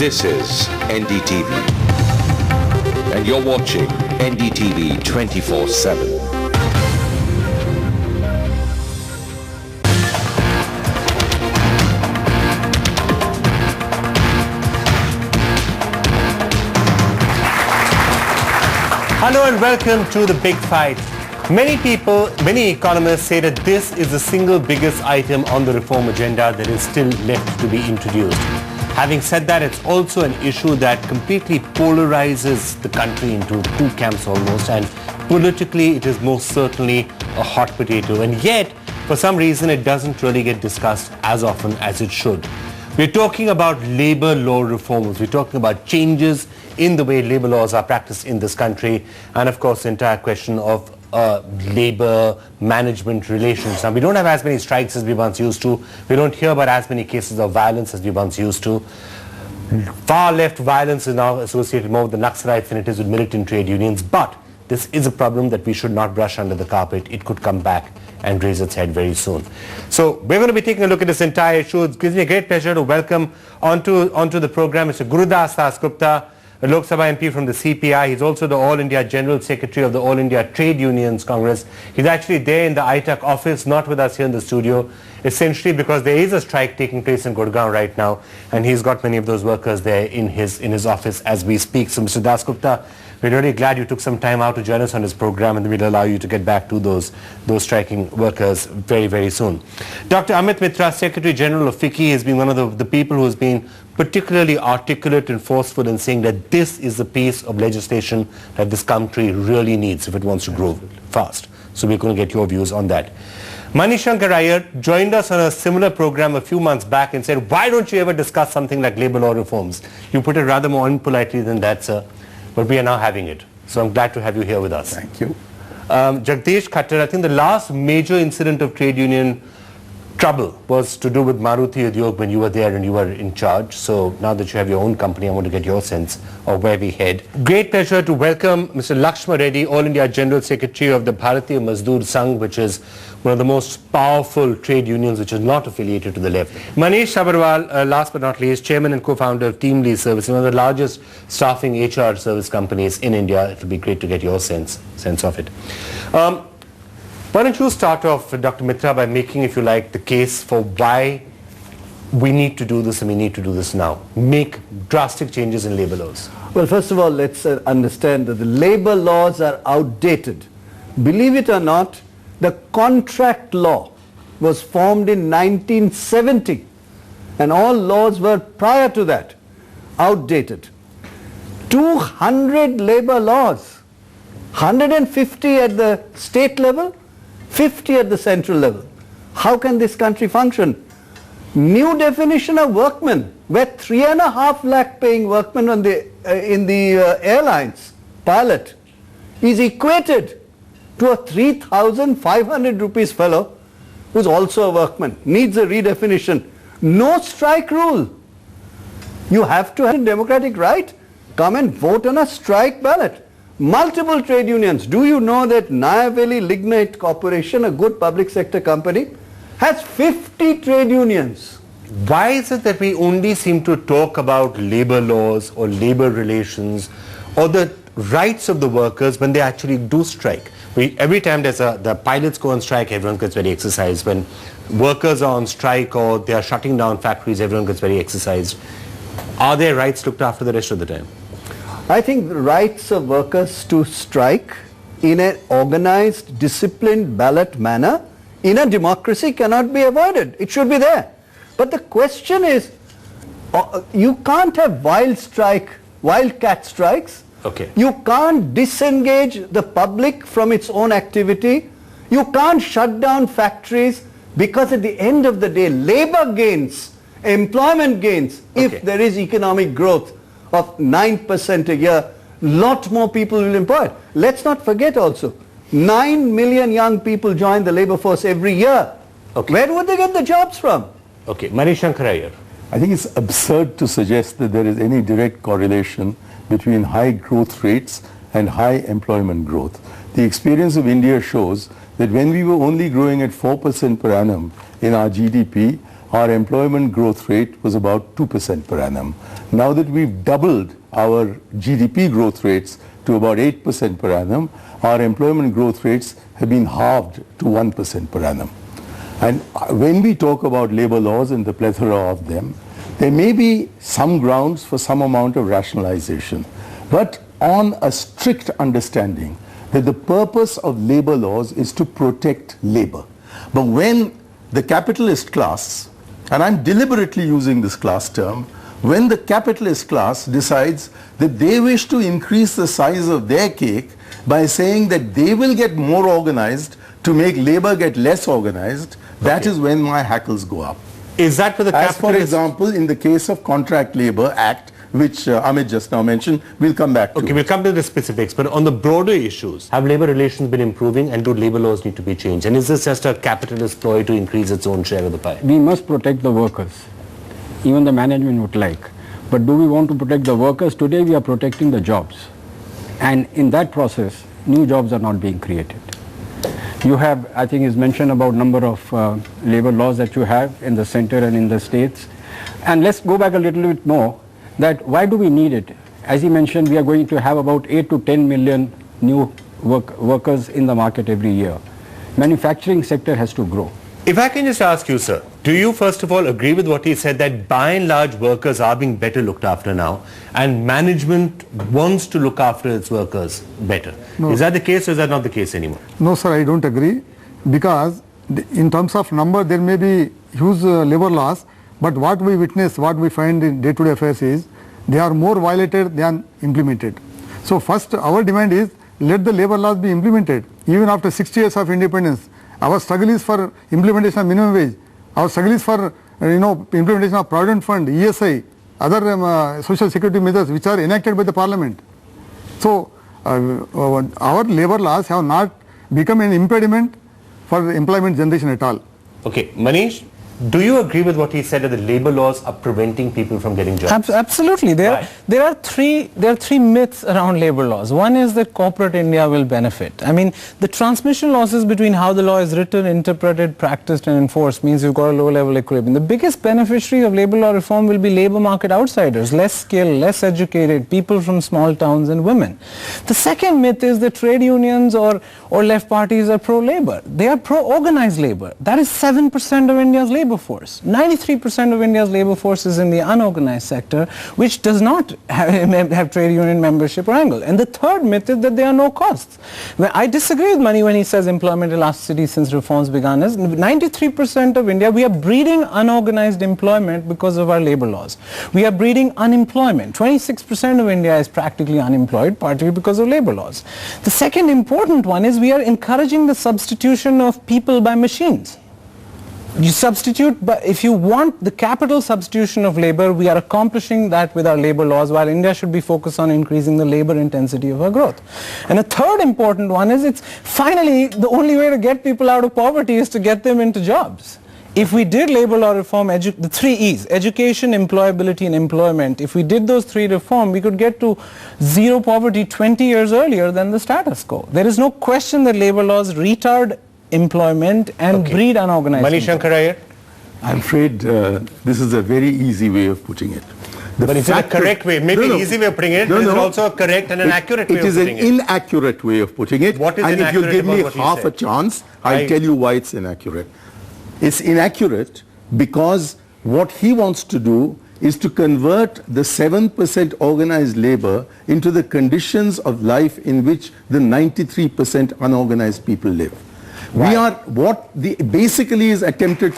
This is NDTV, and you're watching NDTV 24/7. Hello and welcome to The Big Fight. Many economists say that this is the single biggest item on the reform agenda that is still left to be introduced. Having said that, it's also an issue that completely polarizes the country into two camps almost, and politically it is most certainly a hot potato. And yet, for some reason, it doesn't really get discussed as often as it should. We're talking about labor law reforms. We're talking about changes in the way labor laws are practiced in this country, and of course the entire question of labor management relations. Now, we don't have as many strikes as we once used to. We don't hear about as many cases of violence as we once used to. Far left violence is now associated more with the Naxalites than it is with militant trade unions. But this is a problem that we should not brush under the carpet. It could come back and raise its head very soon. So we're going to be taking a look at this entire issue. It gives me a great pleasure to welcome onto the program Mr. Gurudas Dasgupta, a Lok Sabha MP from the CPI. He's also the All India General Secretary of the All India Trade Unions Congress. He's actually there in the ITAC office, not with us here in the studio, essentially because there is a strike taking place in Gurgaon right now, and he's got many of those workers there in his office as we speak. So Mr. Dasgupta, we're really glad you took some time out to join us on this program, and we'll allow you to get back to those striking workers very, very soon. Dr. Amit Mitra, Secretary General of FICCI, has been one of the people who has been particularly articulate and forceful in saying that this is the piece of legislation that this country really needs if it wants to grow fast. So we're going to get your views on that. Manish Sabharwal joined us on a similar program a few months back and said, why don't you ever discuss something like labor law reforms? You put it rather more impolitely than that, sir. But we are now having it. So I'm glad to have you here with us. Thank you. Jagdish Khattar, I think the last major incident of trade union trouble was to do with Maruti Udyog when you were there and you were in charge. So now that you have your own company, I want to get your sense of where we head. Great pleasure to welcome Mr. Lakshma Reddy, All India General Secretary of the Bharatiya Mazdoor Sangh, which is one of the most powerful trade unions which is not affiliated to the left. Manish Sabharwal, last but not least, Chairman and co-founder of TeamLease Services, one of the largest staffing HR service companies in India. It will be great to get your sense of it. Why don't you start off, Dr. Mitra, by making, if you like, the case for why we need to do this and we need to do this now. Make drastic changes in labor laws. Well, first of all, let's understand that the labor laws are outdated. Believe it or not, the contract law was formed in 1970, and all laws were prior to that outdated. 200 labor laws, 150 at the state level, 50 at the central level. How can this country function? New definition of workman, where 3.5 lakh paying workman on in the airlines, pilot, is equated to a 3,500 rupees fellow who's also a workman. Needs a redefinition. No strike rule. You have to have a democratic right. Come and vote on a strike ballot. Multiple trade unions. Do you know that Nayaveli Lignite Corporation, a good public sector company, has 50 trade unions? Why is it that we only seem to talk about labor laws or labor relations or the rights of the workers when they actually do strike? Every time the pilots go on strike, everyone gets very exercised. When workers are on strike or they are shutting down factories, everyone gets very exercised. Are their rights looked after the rest of the time? I think the rights of workers to strike in an organized, disciplined ballot manner in a democracy cannot be avoided. It should be there. But the question is, you can't have wildcat strikes. Okay. You can't disengage the public from its own activity. You can't shut down factories, because at the end of the day, labor gains, employment gains, if there is economic growth of 9% a year, lot more people will employ it. Let's not forget also, 9 million young people join the labor force every year. Okay. Where would they get the jobs from? Okay, Manish Sabharwal. I think it's absurd to suggest that there is any direct correlation between high growth rates and high employment growth. The experience of India shows that when we were only growing at 4% per annum in our GDP, our employment growth rate was about 2% per annum. Now that we've doubled our GDP growth rates to about 8% per annum, our employment growth rates have been halved to 1% per annum. And when we talk about labor laws and the plethora of them, there may be some grounds for some amount of rationalization, but on a strict understanding that the purpose of labor laws is to protect labor. But when the capitalist class, and I'm deliberately using this class term, when the capitalist class decides that they wish to increase the size of their cake by saying that they will get more organized to make labor get less organized, that is when my hackles go up. Is that for the As for capitalist? example, in the case of Contract Labor Act, which Amit just now mentioned, we'll come back to. Okay, we'll come to the specifics, but on the broader issues, have labor relations been improving and do labor laws need to be changed? And is this just a capitalist ploy to increase its own share of the pie? We must protect the workers. Even the management would like. But do we want to protect the workers? Today we are protecting the jobs. And in that process, new jobs are not being created. You have, I think it's mentioned about number of labor laws that you have in the center and in the states. And let's go back a little bit more, that why do we need it? As he mentioned, we are going to have about 8 to 10 million new workers in the market every year. Manufacturing sector has to grow. If I can just ask you, sir, do you first of all agree with what he said that by and large workers are being better looked after now and management wants to look after its workers better? No. Is that the case or is that not the case anymore? No, sir, I don't agree, because in terms of number there may be huge labor laws, but what we witness, what we find in day-to-day affairs is they are more violated than implemented. So first our demand is let the labor laws be implemented. Even after 60 years of independence, our struggle is for implementation of minimum wage. Our struggle is for implementation of Provident Fund, ESI, other social security measures which are enacted by the Parliament. So our labor laws have not become an impediment for employment generation at all. Okay, Manish, do you agree with what he said that the labor laws are preventing people from getting jobs? Absolutely. There are three myths around labor laws. One is that corporate India will benefit. I mean, the transmission losses between how the law is written, interpreted, practiced and enforced means you've got a low-level equilibrium. The biggest beneficiary of labor law reform will be labor market outsiders, less skilled, less educated, people from small towns and women. The second myth is that trade unions or left parties are pro-labor. They are pro-organized labor. That is 7% of India's labor force. 93% of India's labor force is in the unorganized sector, which does not have trade union membership or angle. And the third myth is that there are no costs. I disagree with Mani when he says employment elasticity since reforms began. As 93% of India, we are breeding unorganized employment because of our labor laws. We are breeding unemployment. 26% of India is practically unemployed, partly because of labor laws. The second important one is we are encouraging the substitution of people by machines. You substitute, but if you want the capital substitution of labor, we are accomplishing that with our labor laws, while India should be focused on increasing the labor intensity of our growth. And a third important one is it's finally the only way to get people out of poverty is to get them into jobs. If we did labor law reform, the three E's, education, employability and employment, if we did those three reform, we could get to zero poverty 20 years earlier than the status quo. There is no question that labor laws retard employment and breed unorganized. Manish Sabharwal? I'm afraid this is a very easy way of putting it. But it's a correct way. Maybe an easy way of putting it, but it's also a correct and an accurate way of putting it. It is an inaccurate way of putting it. What is and if you inaccurate give me about what he half a said? chance, I'll tell you why it's inaccurate. It's inaccurate because what he wants to do is to convert the 7% organized labor into the conditions of life in which the 93% unorganized people live. We are, what the basically is attempted